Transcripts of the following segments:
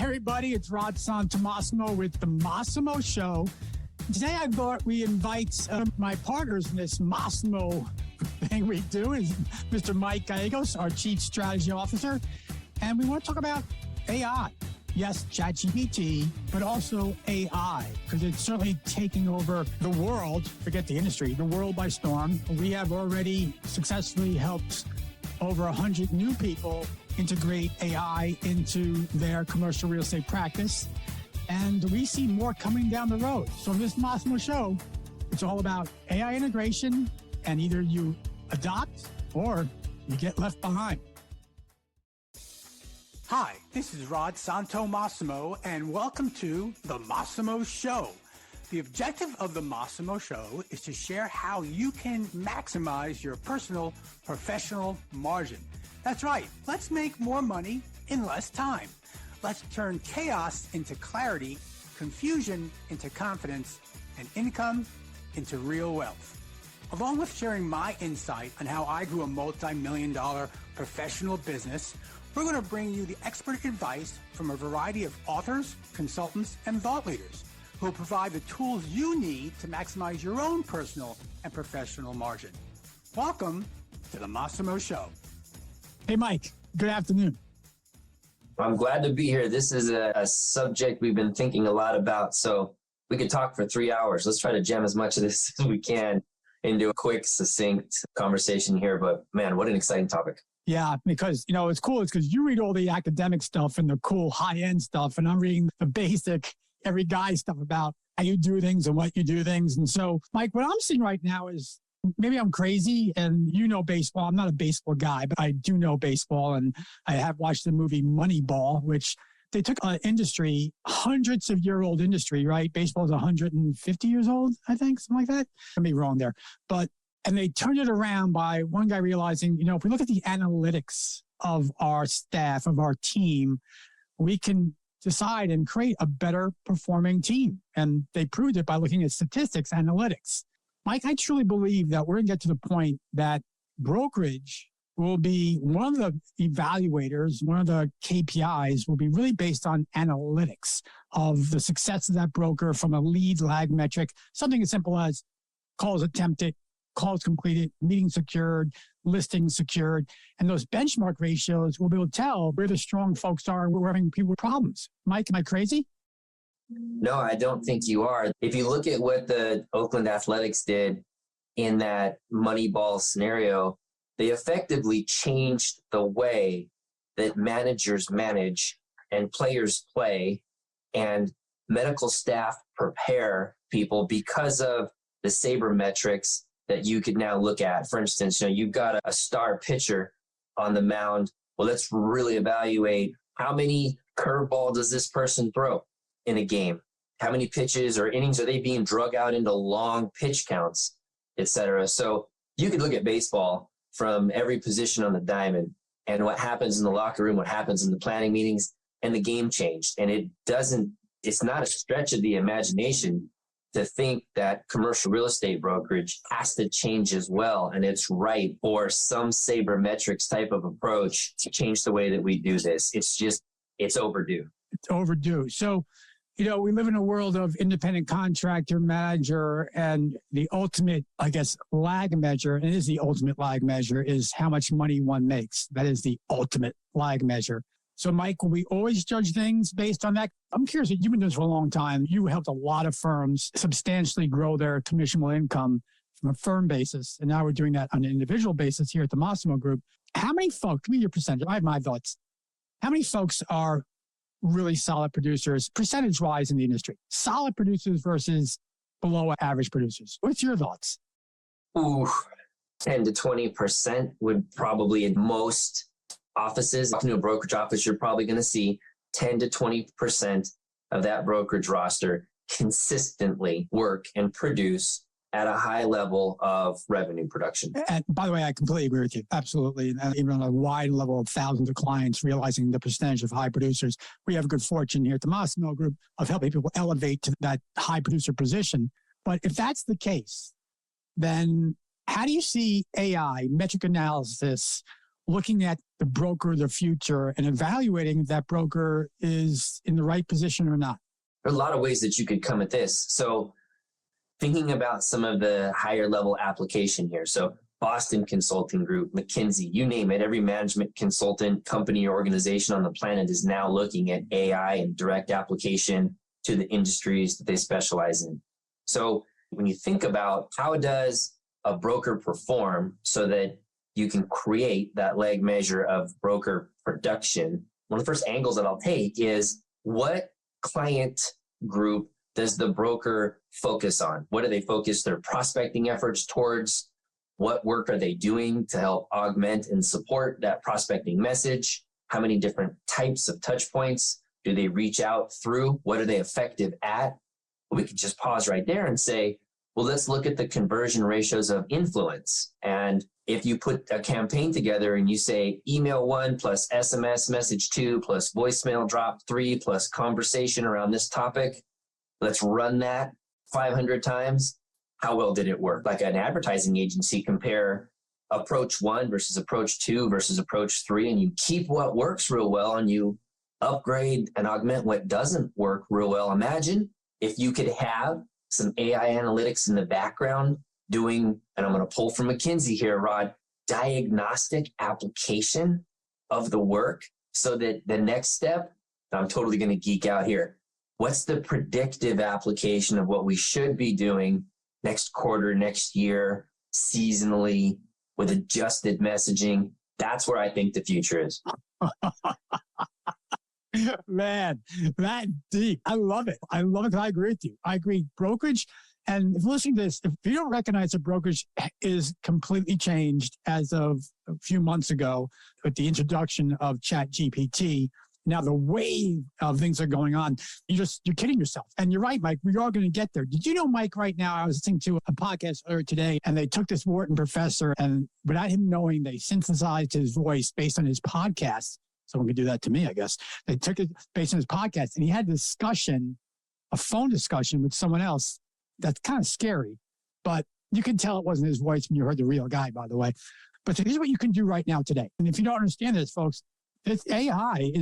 everybody, it's Rod Santomassimo with the Massimo Show. Today I thought we invite my partners in this Massimo thing we do is Mr. Mike Gallegos, our Chief Strategy Officer. And we want to talk about AI. Yes, ChatGPT, but also AI, because it's certainly taking over the world, forget the industry, the world by storm. We have already successfully helped over 100 new people integrate AI into their commercial real estate practice. And we see more coming down the road. So in this Massimo Show, it's all about AI integration, and either you adopt or you get left behind. Hi, this is Rod Santomassimo, and welcome to the Massimo Show. The objective of the Massimo Show is to share how you can maximize your personal, professional margin. That's right. Let's make more money in less time. Let's turn chaos into clarity, confusion into confidence, and income into real wealth. Along with sharing my insight on how I grew a multi-million-dollar professional business, we're going to bring you the expert advice from a variety of authors, consultants, and thought leaders who will provide the tools you need to maximize your own personal and professional margin. Welcome to the Massimo Show. Hey, Mike. Good afternoon. I'm glad to be here. This is a subject we've been thinking a lot about, so we could talk for 3 hours. Let's try to jam as much of this as we can into a quick, succinct conversation here. But man, what an exciting topic. Yeah, because, it's cool. It's because you read all the academic stuff and the cool high-end stuff, and I'm reading the basic, every guy stuff about how you do things and what you do things. And so, Mike, what I'm seeing right now is, maybe I'm crazy and you know baseball. I'm not a baseball guy, but I do know baseball. And I have watched the movie Moneyball, which they took an industry, hundreds of year old industry, right? Baseball is 150 years old, I think, something like that. I may be wrong there. And they turned it around by one guy realizing, if we look at the analytics of our staff, of our team, we can decide and create a better performing team. And they proved it by looking at statistics, analytics. Mike, I truly believe that we're going to get to the point that brokerage will be one of the evaluators, one of the KPIs will be really based on analytics of the success of that broker from a lead lag metric, something as simple as calls attempted, calls completed, meetings secured, listings secured. And those benchmark ratios will be able to tell where the strong folks are and where we're having people with problems. Mike, am I crazy? No, I don't think you are. If you look at what the Oakland Athletics did in that Moneyball scenario, they effectively changed the way that managers manage and players play and medical staff prepare people because of the sabermetrics that you could now look at. For instance, you've got a star pitcher on the mound. Well, let's really evaluate how many curveball does this person throw in a game? How many pitches or innings are they being drug out into long pitch counts, et cetera? So you could look at baseball from every position on the diamond and what happens in the locker room, what happens in the planning meetings, and the game changed. And it's not a stretch of the imagination to think that commercial real estate brokerage has to change as well. And it's right for some sabermetrics type of approach to change the way that we do this. It's overdue. It's overdue. So, we live in a world of independent contractor, manager, and the ultimate, lag measure, and it is the ultimate lag measure, is how much money one makes. That is the ultimate lag measure. So, Mike, will we always judge things based on that? I'm curious, you've been doing this for a long time. You helped a lot of firms substantially grow their commissionable income from a firm basis, and now we're doing that on an individual basis here at the Massimo Group. How many folks, give me your percentage, I have my thoughts. How many folks are really solid producers, percentage-wise in the industry? Solid producers versus below average producers. What's your thoughts? 10 to 20% would probably, in most offices, in a brokerage office, you're probably going to see 10 to 20% of that brokerage roster consistently work and produce at a high level of revenue production. And by the way, I completely agree with you. Absolutely. And even on a wide level of thousands of clients, realizing the percentage of high producers, we have good fortune here at the Massimo Group of helping people elevate to that high producer position. But if that's the case, then how do you see AI, metric analysis, looking at the broker of the future and evaluating if that broker is in the right position or not? There are a lot of ways that you could come at this. So thinking about some of the higher level application here. So Boston Consulting Group, McKinsey, you name it, every management consultant company or organization on the planet is now looking at AI and direct application to the industries that they specialize in. So when you think about how does a broker perform so that you can create that leg measure of broker production, one of the first angles that I'll take is what client group does the broker focus on? What do they focus their prospecting efforts towards? What work are they doing to help augment and support that prospecting message? How many different types of touch points do they reach out through? What are they effective at? We could just pause right there and say, well, let's look at the conversion ratios of influence. And if you put a campaign together and you say email 1 plus SMS message 2 plus voicemail drop 3 plus conversation around this topic, let's run that 500 times. How well did it work? Like an advertising agency, compare approach 1 versus approach 2 versus approach 3, and you keep what works real well and you upgrade and augment what doesn't work real well. Imagine if you could have some AI analytics in the background doing, and I'm going to pull from McKinsey here, Rod, diagnostic application of the work so that the next step, I'm totally going to geek out here. What's the predictive application of what we should be doing next quarter, next year, seasonally, with adjusted messaging? That's where I think the future is. Man, that deep. I love it. I love it. I agree with you. I agree. Brokerage, and if you're listening to this, if you don't recognize that brokerage is completely changed as of a few months ago with the introduction of ChatGPT, now the wave of things are going on. You're kidding yourself. And you're right, Mike, we are going to get there. Did you know, Mike, right now, I was listening to a podcast earlier today, and they took this Wharton professor, and without him knowing, they synthesized his voice based on his podcast. Someone could do that to me, I guess. They took it based on his podcast, and he had a phone discussion with someone else. That's kind of scary, but you can tell it wasn't his voice when you heard the real guy, by the way. But here's what you can do right now today. And if you don't understand this, folks, this AI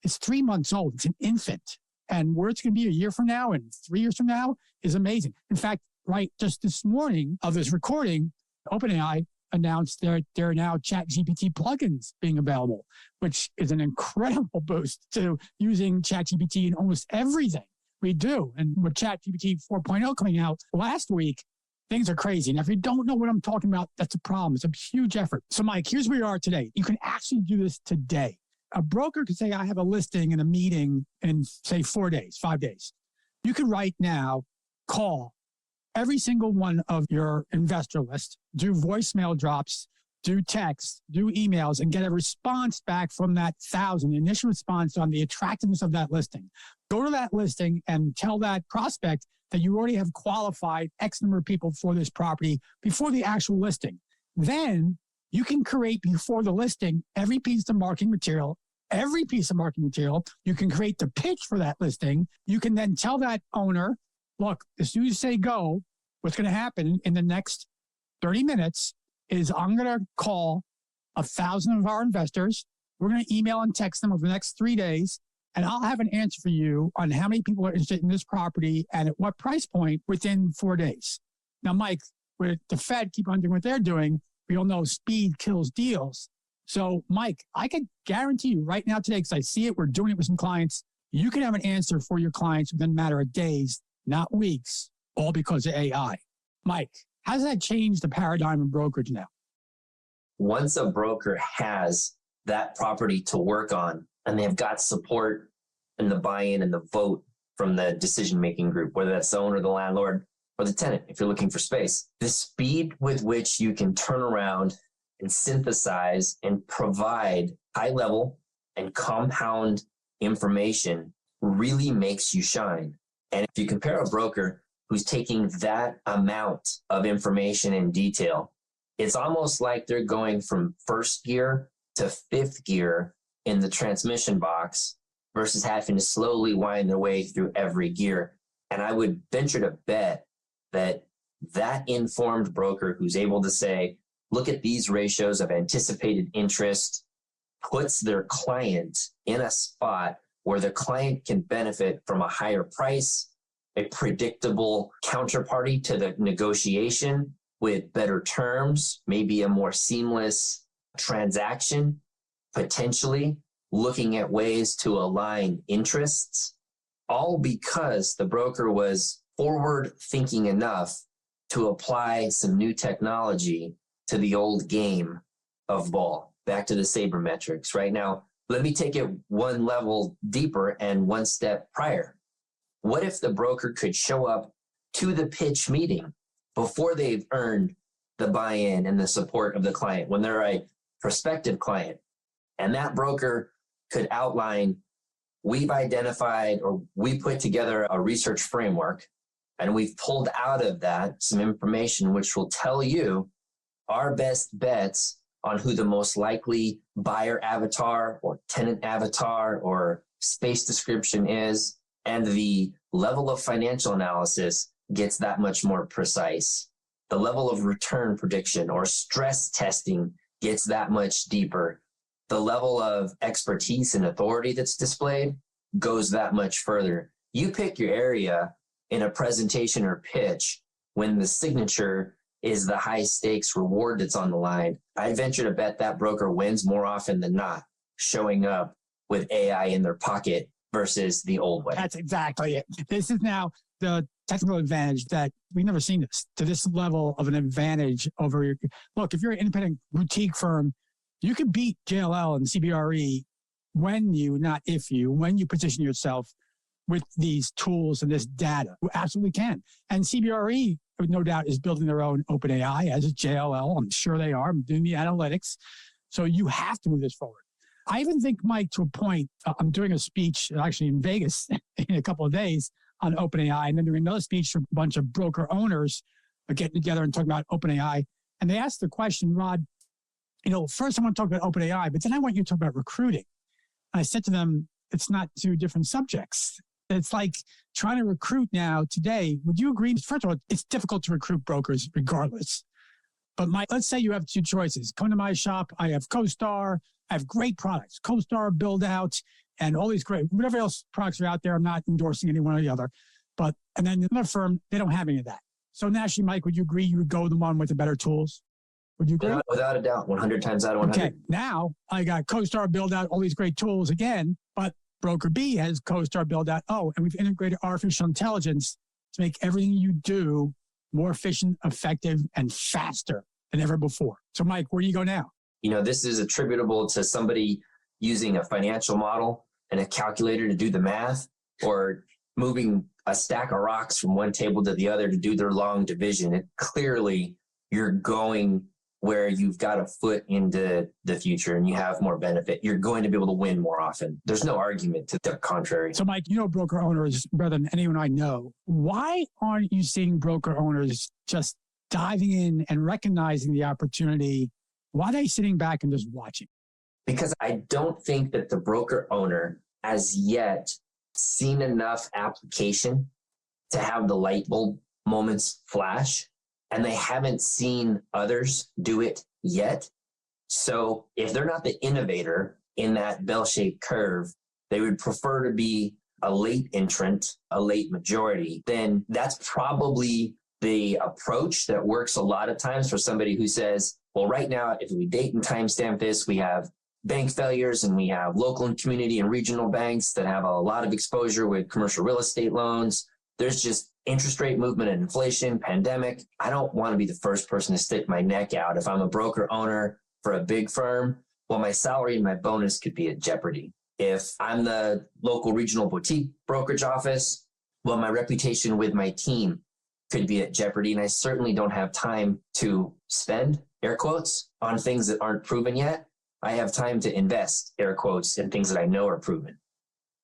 it's 3 months old. It's an infant. And where it's going to be a year from now and 3 years from now is amazing. In fact, right just this morning of this recording, OpenAI announced there are now ChatGPT plugins being available, which is an incredible boost to using ChatGPT in almost everything we do. And with ChatGPT 4.0 coming out last week, things are crazy. Now, if you don't know what I'm talking about, that's a problem. It's a huge effort. So, Mike, here's where we are today. You can actually do this today. A broker could say, I have a listing and a meeting in, say, 4 days, 5 days. You could right now call every single one of your investor list, do voicemail drops, do texts, do emails, and get a response back from that 1,000, initial response on the attractiveness of that listing. Go to that listing and tell that prospect that you already have qualified X number of people for this property before the actual listing. Then you can create before the listing every piece of marketing material. You can create the pitch for that listing. You can then tell that owner, look, as soon as you say go, what's going to happen in the next 30 minutes is I'm going to call 1,000 of our investors. We're going to email and text them over the next 3 days, and I'll have an answer for you on how many people are interested in this property and at what price point within 4 days. Now, Mike, with the Fed keep on doing what they're doing, we all know speed kills deals. So, Mike, I can guarantee you right now today, because I see it, we're doing it with some clients, you can have an answer for your clients within a matter of days, not weeks, all because of AI. Mike, how does that change the paradigm of brokerage now? Once a broker has that property to work on and they've got support and the buy-in and the vote from the decision-making group, whether that's the owner, the landlord, or the tenant, if you're looking for space, the speed with which you can turn around and synthesize and provide high-level and compound information really makes you shine. And if you compare a broker who's taking that amount of information in detail, it's almost like they're going from first gear to fifth gear in the transmission box versus having to slowly wind their way through every gear. And I would venture to bet that that informed broker who's able to say, look at these ratios of anticipated interest puts their client in a spot where the client can benefit from a higher price, a predictable counterparty to the negotiation with better terms, maybe a more seamless transaction, potentially looking at ways to align interests, all because the broker was forward thinking enough to apply some new technology to the old game of ball. Back to the sabermetrics. Right now, let me take it one level deeper and one step prior. What if the broker could show up to the pitch meeting before they've earned the buy-in and the support of the client, when they're a prospective client, and that broker could outline, we've identified or we put together a research framework, and we've pulled out of that some information which will tell you our best bets on who the most likely buyer avatar or tenant avatar or space description is, and the level of financial analysis gets that much more precise. The level of return prediction or stress testing gets that much deeper. The level of expertise and authority that's displayed goes that much further. You pick your area in a presentation or pitch when the signature is the high stakes reward that's on the line. I venture to bet that broker wins more often than not, showing up with AI in their pocket versus the old way. That's exactly it. This is now the technical advantage that we've never seen this to this level of an advantage over your. Look, if you're an independent boutique firm, you can beat JLL and CBRE when you position yourself with these tools and this data. You absolutely can. And CBRE, no doubt, is building their own OpenAI, as is JLL. I'm sure they are. I'm doing the analytics. So you have to move this forward. I even think, Mike, to a point, I'm doing a speech actually in Vegas in a couple of days on OpenAI, and then doing another speech for a bunch of broker owners getting together and talking about OpenAI. And they asked the question, Rod, first I want to talk about OpenAI, but then I want you to talk about recruiting. And I said to them, it's not two different subjects. It's like trying to recruit now today. Would you agree? First of all, it's difficult to recruit brokers regardless. But let's say you have two choices. Come to my shop. I have CoStar. I have great products. CoStar, Build Out, and all these great, whatever else products are out there. I'm not endorsing any one or the other. And then another firm, they don't have any of that. So naturally, Mike, would you agree you would go the one with the better tools? Would you agree? Without a doubt, 100 times out of 100. Okay, now I got CoStar, Build Out, all these great tools again, but Broker B has CoStar, Build Out. Oh, and we've integrated artificial intelligence to make everything you do more efficient, effective, and faster than ever before. So, Mike, where do you go now? This is attributable to somebody using a financial model and a calculator to do the math, or moving a stack of rocks from one table to the other to do their long division. Clearly, you're going where you've got a foot into the future and you have more benefit. You're going to be able to win more often. There's no argument to the contrary. So, Mike, broker owners better than anyone I know. Why aren't you seeing broker owners just diving in and recognizing the opportunity? Why are they sitting back and just watching? Because I don't think that the broker owner has yet seen enough application to have the light bulb moments flash, and they haven't seen others do it yet. So if they're not the innovator in that bell-shaped curve, they would prefer to be a late entrant, a late majority. Then that's probably the approach that works a lot of times for somebody who says, well, right now, if we date and timestamp this, we have bank failures and we have local and community and regional banks that have a lot of exposure with commercial real estate loans. There's just interest rate movement and inflation, pandemic. I don't want to be the first person to stick my neck out. If I'm a broker owner for a big firm, well, my salary and my bonus could be at jeopardy. If I'm the local regional boutique brokerage office, well, my reputation with my team could be at jeopardy. And I certainly don't have time to spend, air quotes, on things that aren't proven yet. I have time to invest, air quotes, in things that I know are proven.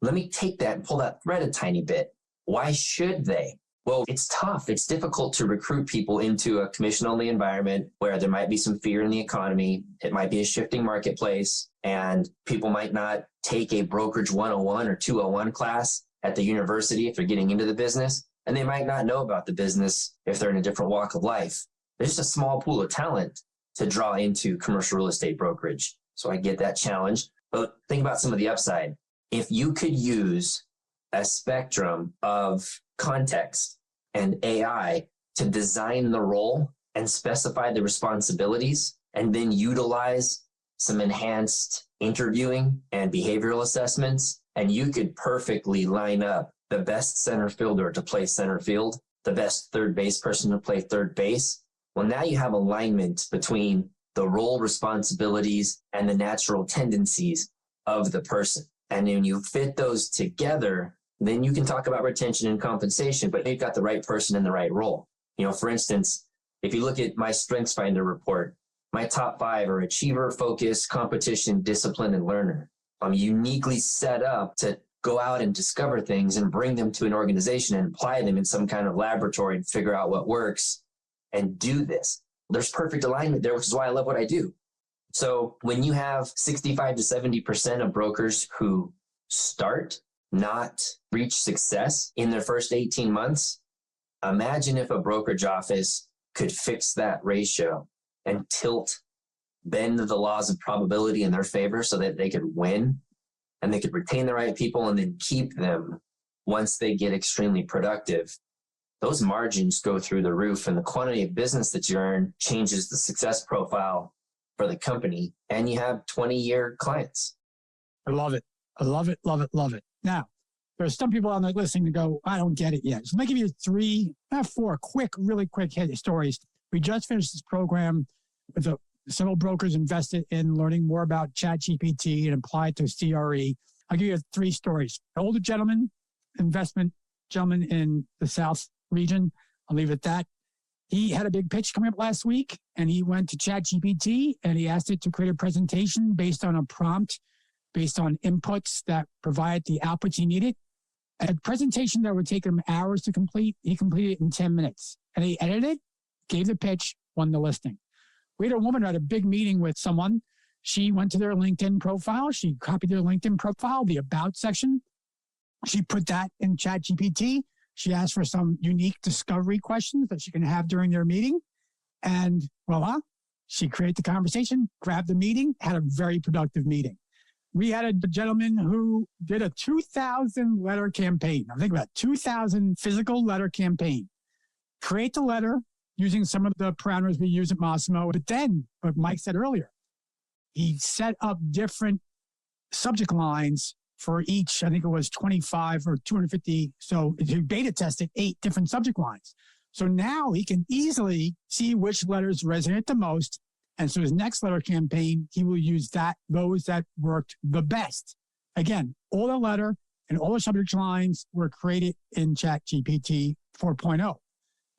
Let me take that and pull that thread a tiny bit. Why should they? Well, it's tough. It's difficult to recruit people into a commission-only environment where there might be some fear in the economy. It might be a shifting marketplace, and people might not take a brokerage 101 or 201 class at the university if they're getting into the business, and they might not know about the business if they're in a different walk of life. There's just a small pool of talent to draw into commercial real estate brokerage. So I get that challenge. But think about some of the upside. If you could use a spectrum of context and AI to design the role and specify the responsibilities, and then utilize some enhanced interviewing and behavioral assessments, and you could perfectly line up the best center fielder to play center field, the best third base person to play third base. Well, now you have alignment between the role responsibilities and the natural tendencies of the person. And when you fit those together, then you can talk about retention and compensation, but you've got the right person in the right role. For instance, if you look at my StrengthsFinder report, my top 5 are achiever, focus, competition, discipline, and learner. I'm uniquely set up to go out and discover things and bring them to an organization and apply them in some kind of laboratory and figure out what works and do this. There's perfect alignment there, which is why I love what I do. So when you have 65 to 70% of brokers who start, not reach success in their first 18 months, imagine if a brokerage office could fix that ratio and bend the laws of probability in their favor so that they could win and they could retain the right people and then keep them once they get extremely productive. Those margins go through the roof, and the quantity of business that you earn changes the success profile for the company, and you have 20-year clients. I love it. I love it, love it, love it. Now, there's some people on there listening to go, I don't get it yet. So let me give you 4 really quick stories. We just finished this program with several brokers invested in learning more about ChatGPT and apply it to CRE. I'll give you 3 stories. An older investment gentleman in the South region. I'll leave it at that. He had a big pitch coming up last week, and he went to ChatGPT and he asked it to create a presentation based on a prompt, based on inputs that provide the outputs he needed. A presentation that would take him hours to complete, he completed it in 10 minutes. And he edited it, gave the pitch, won the listing. We had a woman who had a big meeting with someone. She went to their LinkedIn profile. She copied their LinkedIn profile, the About section. She put that in ChatGPT. She asked for some unique discovery questions that she can have during their meeting. And voila, she created the conversation, grabbed the meeting, had a very productive meeting. We had a gentleman who did a 2,000 letter campaign. Now think about it, 2,000 physical letter campaign. Create the letter using some of the parameters we use at Massimo. But then, what Mike said earlier, he set up different subject lines for each. I think it was 25 or 250. So he beta tested 8 different subject lines. So now he can easily see which letters resonate the most. And so his next letter campaign, he will use those that worked the best. Again, all the letter and all the subject lines were created in ChatGPT 4.0.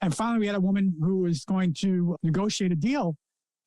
And finally, we had a woman who was going to negotiate a deal,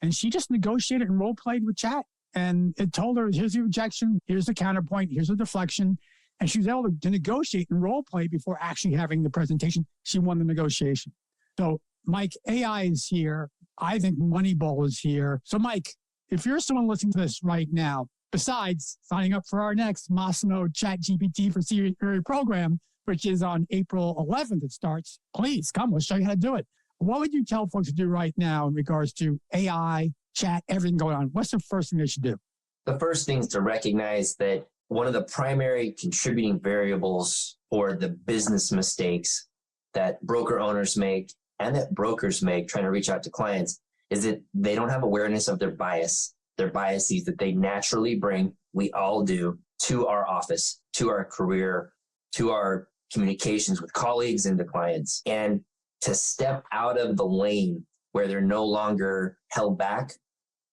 and she just negotiated and role played with chat. And it told her, here's the objection, here's the counterpoint, here's the deflection. And she was able to negotiate and role play before actually having the presentation. She won the negotiation. So Mike, AI is here. I think Moneyball is here. So Mike, if you're someone listening to this right now, besides signing up for our next Massimo ChatGPT for CRE program, which is on April 11th, it starts, please come, we'll show you how to do it. What would you tell folks to do right now in regards to AI, chat, everything going on? What's the first thing they should do? The first thing is to recognize that one of the primary contributing variables for the business mistakes that broker owners make and that brokers make trying to reach out to clients is that they don't have awareness of their biases that they naturally bring, we all do, to our office, to our career, to our communications with colleagues and to clients. And to step out of the lane where they're no longer held back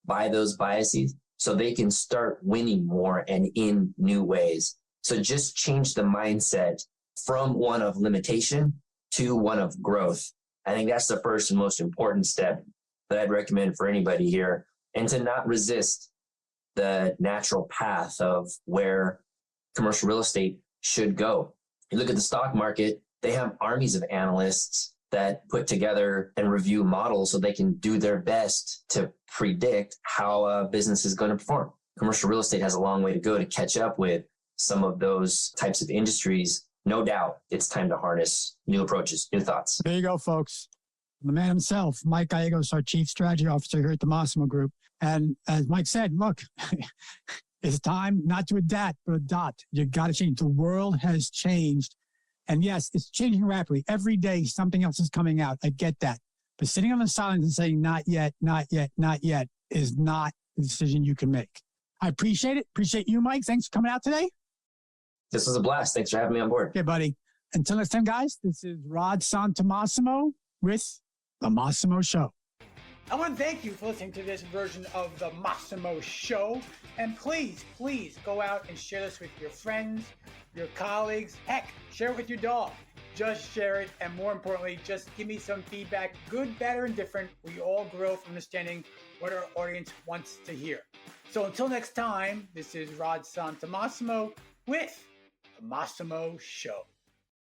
by those biases so they can start winning more and in new ways. So just change the mindset from one of limitation to one of growth. I think that's the first and most important step that I'd recommend for anybody here, and to not resist the natural path of where commercial real estate should go. You look at the stock market, they have armies of analysts that put together and review models so they can do their best to predict how a business is going to perform. Commercial real estate has a long way to go to catch up with some of those types of industries. No doubt it's time to harness new approaches, new thoughts. There you go, folks. The man himself, Mike Gallegos, our Chief Strategy Officer here at the Massimo Group. And as Mike said, look, it's time not to adapt, but adopt. You got to change. The world has changed. And yes, it's changing rapidly. Every day, something else is coming out. I get that. But sitting on the sidelines and saying, not yet, not yet, not yet, is not the decision you can make. I appreciate it. Appreciate you, Mike. Thanks for coming out today. This was a blast. Thanks for having me on board. Okay, buddy. Until next time, guys, this is Rod Santomassimo with The Massimo Show. I want to thank you for listening to this version of The Massimo Show. And please, please go out and share this with your friends, your colleagues. Heck, share it with your dog. Just share it. And more importantly, just give me some feedback, good, bad, or indifferent. We all grow from understanding what our audience wants to hear. So until next time, this is Rod Santomassimo with The Massimo Show.